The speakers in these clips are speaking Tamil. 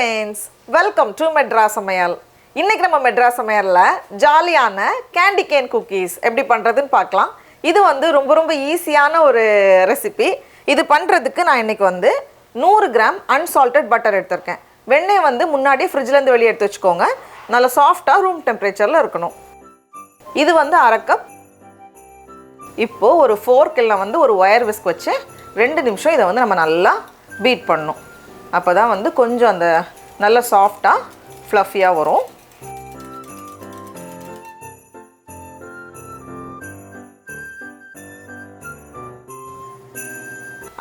friends, welcome to Madras Samayal. இன்னைக்கு நம்ம Madras Samayalல ஜாலியான candy cane cookies எப்படி பண்றதுன்னு பார்க்கலாம். இது வந்து ரொம்ப ஈஸியான ஒரு ரெசிபி. இது பண்றதுக்கு நான் இன்னைக்கு வந்து 100 கிராம் unsalted butter எடுத்துர்க்கேன். வெண்ணெய் வந்து முன்னாடி ஃப்ரிட்ஜ்ல இருந்து வெளிய எடுத்து வச்சுக்கோங்க. நல்ல சாஃப்ட்டா ரூம் டெம்பரேச்சர்ல இருக்கணும். இது வந்து 1/2 கப். இப்போ ஒரு ஃபோர்க்ல வந்து ஒரு வயர் விஸ்க் வச்சு 2 நிமிஷம் இத வந்து நம்ம நல்லா பீட் பண்ணனும். அப்பதான் வந்து கொஞ்சம் அந்த நல்ல சாஃப்ட்டா ஃப்ளஃபியா வரும்.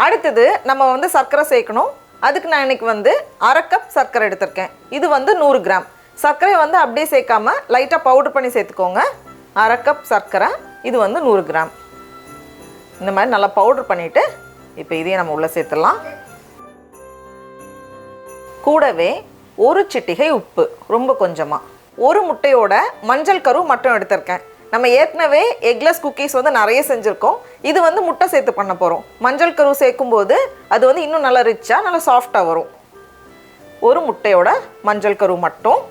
அடுத்து நம்ம வந்து சர்க்கரை சேர்க்கணும். அதுக்கு நான் இன்னைக்கு வந்து 1/2 கப் சர்க்கரை எடுத்துர்க்கேன். இது வந்து 100 கிராம். சர்க்கரை வந்து அப்படியே சேர்க்காம லைட்டா பவுடர் பண்ணி சேர்த்துக்கோங்க. 1/2 கப் சர்க்கரை, இது வந்து 100 கிராம். இந்த மாதிரி நல்லா பவுடர் பண்ணிட்டு இப்போ இதையும் நம்ம உள்ள சேர்த்துடலாம். கூடவே ஒரு சிட்டிகை உப்பு, ரொம்ப கொஞ்சமா. ஒரு முட்டையோட மஞ்சள் கரு மட்டும் எடுத்துர்க்கேன். நம்ம ஏற்கனவே எக்லெஸ் குக்கீஸ் வந்து நிறைய செஞ்சுருக்கோம். இது வந்து முட்டை சேர்த்து பண்ண போகிறோம். மஞ்சள் கரு சேர்க்கும்போது அது வந்து இன்னும் நல்லா ரிச்சாக நல்லா சாஃப்டாக வரும். ஒரு முட்டையோட மஞ்சள் கரு மட்டும்.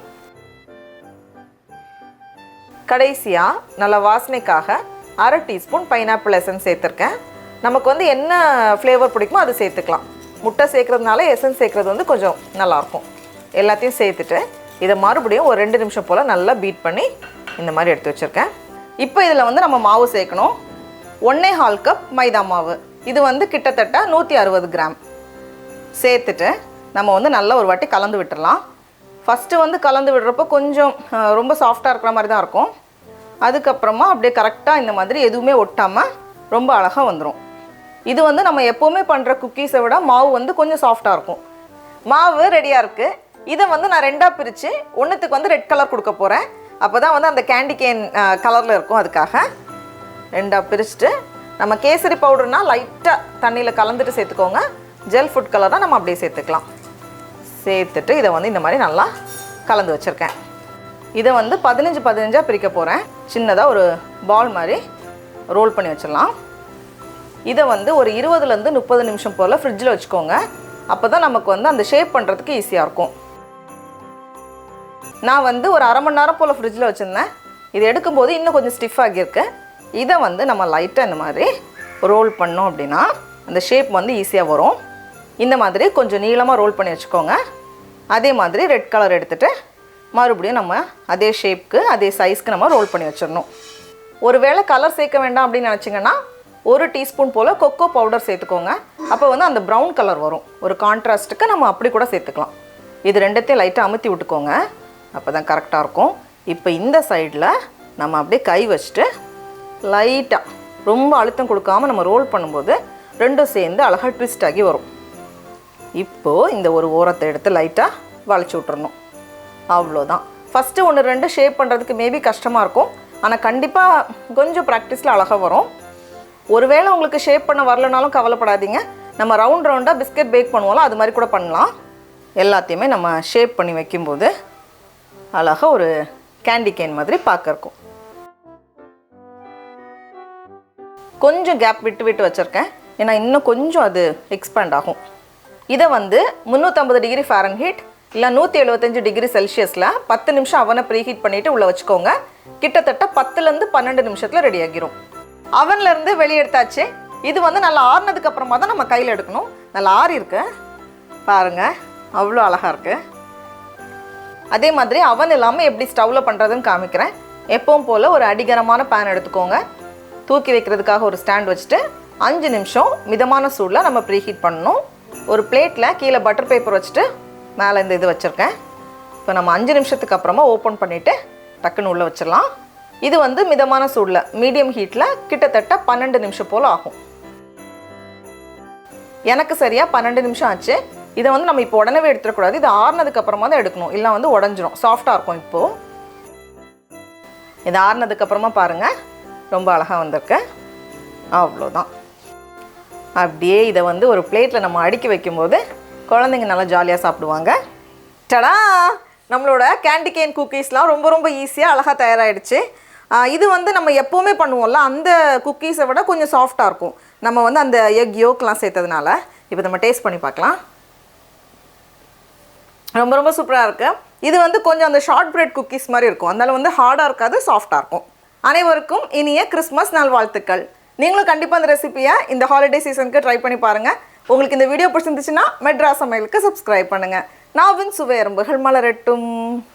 கடைசியாக நல்ல வாசனைக்காக 1/2 டீஸ்பூன் பைனாப்பிள் எசன்ஸ் சேர்த்துருக்கேன். நமக்கு வந்து என்ன ஃப்ளேவர் பிடிக்குமோ அது சேர்த்துக்கலாம். முட்டை சேர்க்குறதுனால எசன்ஸ் சேர்க்குறது வந்து கொஞ்சம் நல்லாயிருக்கும். எல்லாத்தையும் சேர்த்துட்டு இதை மறுபடியும் ஒரு 2 நிமிஷம் போல் நல்லா பீட் பண்ணி இந்த மாதிரி எடுத்து வச்சுருக்கேன். இப்போ இதில் வந்து நம்ம மாவு சேர்க்கணும். 1.25 கப் மைதா மாவு. இது வந்து கிட்டத்தட்ட 160 கிராம் சேர்த்துட்டு நம்ம வந்து நல்லா ஒரு வாட்டி கலந்து விட்டுடலாம். ஃபஸ்ட்டு வந்து கலந்து விடுறப்போ கொஞ்சம் ரொம்ப சாஃப்டாக இருக்கிற மாதிரி தான் இருக்கும். அதுக்கப்புறமா அப்படியே கரெக்டாக இந்த மாதிரி எதுவுமே ஒட்டாமல் ரொம்ப அழகாக வந்துடும். இது வந்து நம்ம எப்போவுமே பண்ணுற குக்கீஸை விட மாவு வந்து கொஞ்சம் சாஃப்டாக இருக்கும். மாவு ரெடியாக இருக்குது. இதை வந்து நான் 2ஆக பிரித்து ஒன்றுத்துக்கு வந்து ரெட் கலர் கொடுக்க போகிறேன். அப்போ தான் வந்து அந்த கேண்டி கேன் கலரில் இருக்கும். அதுக்காக 2ஆக பிரிச்சுட்டு நம்ம கேசரி பவுடர்னால் லைட்டாக தண்ணியில் கலந்துட்டு சேர்த்துக்கோங்க. ஜெல் ஃபுட் கலர்னால் நம்ம அப்படியே சேர்த்துக்கலாம். சேர்த்துட்டு இதை வந்து இந்த மாதிரி நல்லா கலந்து வச்சுருக்கேன். இதை வந்து 15 பிரிக்க போகிறேன். சின்னதாக ஒரு பால் மாதிரி ரோல் பண்ணி வச்சிடலாம். இதை வந்து ஒரு 20லேருந்து 30 நிமிஷம் போல் ஃப்ரிட்ஜில் வச்சுக்கோங்க. அப்போ தான் நமக்கு வந்து அந்த ஷேப் பண்ணுறதுக்கு ஈஸியாக இருக்கும். நான் வந்து ஒரு 1/2 மணி நேரம் போல் ஃப்ரிட்ஜில் வச்சுருந்தேன். இது எடுக்கும்போது இன்னும் கொஞ்சம் ஸ்டிஃப் ஆகியிருக்கு. இதை வந்து நம்ம லைட்டாக இந்த மாதிரி ரோல் பண்ணோம் அப்படின்னா அந்த ஷேப் வந்து ஈஸியாக வரும். இந்த மாதிரி கொஞ்சம் நீளமாக ரோல் பண்ணி வச்சுக்கோங்க. அதே மாதிரி ரெட் கலர் எடுத்துகிட்டு மறுபடியும் நம்ம அதே ஷேப்க்கு அதே சைஸ்க்கு நம்ம ரோல் பண்ணி வச்சிடணும். ஒரு வேளை கலர் சேர்க்க வேண்டாம் அப்படின்னு நினச்சிங்கன்னா 1 டீஸ்பூன் போல் கொக்கோ பவுடர் சேர்த்துக்கோங்க. அப்போ வந்து அந்த ப்ரௌன் கலர் வரும். ஒரு கான்ட்ராஸ்ட்டுக்கு நம்ம அப்படி கூட சேர்த்துக்கலாம். இது ரெண்டத்தையும் லைட்டாக அமுத்தி விட்டுக்கோங்க. அப்போ தான் கரெக்டாக இருக்கும். இப்போ இந்த சைடில் நம்ம அப்படியே கை வச்சுட்டு லைட்டாக ரொம்ப அழுத்தம் கொடுக்காமல் நம்ம ரோல் பண்ணும்போது ரெண்டும் சேர்ந்து அழகாக ட்விஸ்ட் ஆகி வரும். இப்போது இந்த ஒரு ஓரத்தை எடுத்து லைட்டாக வளைச்சி விட்டுறணும். அவ்வளோதான். ஃபஸ்ட்டு 1-2 ஷேப் பண்ணுறதுக்கு மேபி கஷ்டமாக இருக்கும். ஆனால் கண்டிப்பாக கொஞ்சம் ப்ராக்டிஸில் அழகாக வரும். ஒருவேளை உங்களுக்கு ஷேப் பண்ண வரலனாலும் கவலைப்படாதீங்க. நம்ம ரவுண்டாக பிஸ்கட் பேக் பண்ணுவோம்ல, அது மாதிரி கூட பண்ணலாம். எல்லாத்தையுமே நம்ம ஷேப் பண்ணி வைக்கும்போது அழகாக ஒரு கேண்டி கேன் மாதிரி பார்க்க இருக்கும். கொஞ்சம் கேப் விட்டு வச்சுருக்கேன். ஏன்னா இன்னும் கொஞ்சம் அது எக்ஸ்பேண்ட் ஆகும். இதை வந்து 350 டிகிரி ஃபாரன்ஹீட் இல்லை 175 டிகிரி செல்சியஸில் 10 நிமிஷம் அவனை ப்ரீஹீட் பண்ணிவிட்டு உள்ளே வச்சுக்கோங்க. கிட்டத்தட்ட 10லேருந்து 12 நிமிஷத்தில் ரெடி ஆகிரும். அவன்லேருந்து வெளியே எடுத்தாச்சு. இது வந்து நல்லா ஆறுனதுக்கு அப்புறமா தான் நம்ம கையில் எடுக்கணும். நல்லா ஆறி இருக்கு பாருங்கள், அவ்வளோ அழகாக இருக்குது. அதே மாதிரி அவன் இல்லாமல் எப்படி ஸ்டவ்வில் பண்ணுறதுன்னு காமிக்கிறேன். எப்பவும் போல் ஒரு அடிகரமான பேன் எடுத்துக்கோங்க. தூக்கி வைக்கிறதுக்காக ஒரு ஸ்டாண்ட் வச்சுட்டு 5 நிமிஷம் மிதமான சூடில் நம்ம ப்ரீஹீட் பண்ணணும். ஒரு பிளேட்டில் கீழே பட்டர் பேப்பர் வச்சுட்டு மேலே இந்த இது வச்சுருக்கேன். இப்போ நம்ம 5 நிமிஷத்துக்கு அப்புறமா ஓப்பன் பண்ணிவிட்டு டக்குன்னு உள்ளே வச்சிடலாம். இது வந்து மிதமான சூடில் மீடியம் ஹீட்டில் கிட்டத்தட்ட 12 நிமிஷம் போல் ஆகும். எனக்கு சரியாக 12 நிமிஷம் ஆச்சு. இதை வந்து நம்ம இப்போ உடனே எடுத்துடக்கூடாது. இது ஆறுனதுக்கு அப்புறமா தான் எடுக்கணும், இல்லை வந்து உடஞ்சிரும். சாஃப்டாக இருக்கும். இப்போது இது ஆறுனதுக்கு அப்புறமா பாருங்கள், ரொம்ப அழகாக வந்திருக்கு. அவ்வளோதான். அப்படியே இதை வந்து ஒரு பிளேட்டில் நம்ம அடுக்கி வைக்கும்போது குழந்தைங்க நல்லா ஜாலியாக சாப்பிடுவாங்க. டடா, நம்மளோட கேண்டி கேன் குக்கீஸ்லாம் ரொம்ப ஈஸியாக அழகாக தயாராகிடுச்சு. இது வந்து நம்ம எப்போவுமே பண்ணுவோம்ல, அந்த குக்கீஸை விட கொஞ்சம் சாஃப்டாக இருக்கும். நம்ம வந்து அந்த எக் யோக்லாம் சேர்த்ததுனால. இப்போ நம்ம டேஸ்ட் பண்ணி பார்க்கலாம். ரொம்ப ரொம்ப சூப்பராக இருக்குது. இது வந்து கொஞ்சம் அந்த ஷார்ட் பிரெட் குக்கீஸ் மாதிரி இருக்கும், அதனால வந்து ஹார்டாக இருக்காது, சாஃப்டாக இருக்கும். அனைவருக்கும் இனிய கிறிஸ்மஸ் நல்வாழ்த்துக்கள். நீங்களும் கண்டிப்பாக அந்த ரெசிபியை இந்த ஹாலிடே சீசனுக்கு ட்ரை பண்ணி பாருங்கள். உங்களுக்கு இந்த வீடியோ பிடிச்சிருந்துச்சுன்னா மெட்ராஸ் சமையலுக்கு சப்ஸ்கிரைப் பண்ணுங்கள். நாவின் சுவை எறும்புகள் மலரட்டும்.